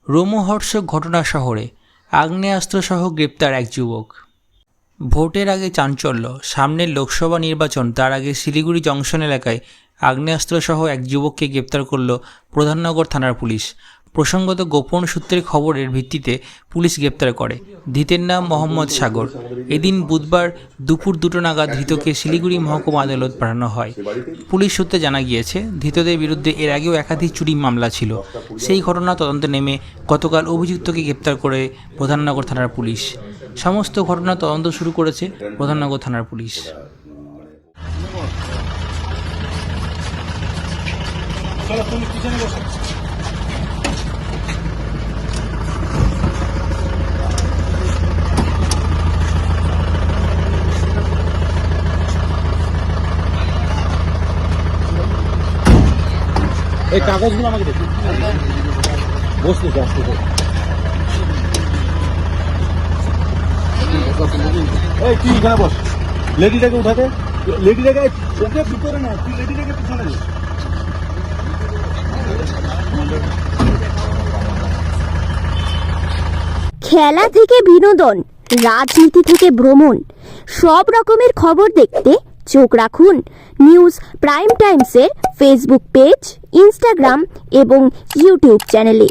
রোমহর্ষক ঘটনা শহরে, আগ্নেয়াস্ত্রসহ গ্রেপ্তার এক যুবক। ভোটের আগে চাঞ্চল্য, সামনের লোকসভা নির্বাচন, তার আগে শিলিগুড়ি জংশন এলাকায় আগ্নেয়াস্ত্রসহ এক যুবককে গ্রেপ্তার করল প্রধাননগর থানার পুলিশ। প্রসঙ্গত, গোপন সূত্রের খবরের ভিত্তিতে পুলিশ গ্রেপ্তার করে। ধৃতের নাম মোহাম্মদ সাগর। এদিন বুধবার দুপুর 2টো নাগাদ ধৃতকে শিলিগুড়ি মহকুমা আদালত পাঠানো হয়। পুলিশ সূত্রে জানা গিয়েছে, ধৃতদের বিরুদ্ধে এর আগেও একাধিক চুরি মামলা ছিল। সেই ঘটনা তদন্তে নেমে গতকাল অভিযুক্তকে গ্রেপ্তার করে প্রধাননগর থানার পুলিশ। সমস্ত ঘটনা তদন্ত শুরু করেছে প্রধাননগর থানার পুলিশ। এই কাগজগুলো আমাকে দেখুন। বসতে আসতে এই তুই এখানে বস। লেডিটাকে উঠাতে, লেডিটাকে ওকে ভিতরে না, তুই লেডিটাকে পিছনে নে। খেলা থেকে বিনোদন, রাজনীতি থেকে ভ্রমণ, সব রকমের খবর দেখতে চোখ রাখুন নিউজ প্রাইম টাইমসের ফেসবুক পেজ, ইনস্টাগ্রাম এবং ইউটিউব চ্যানেলে।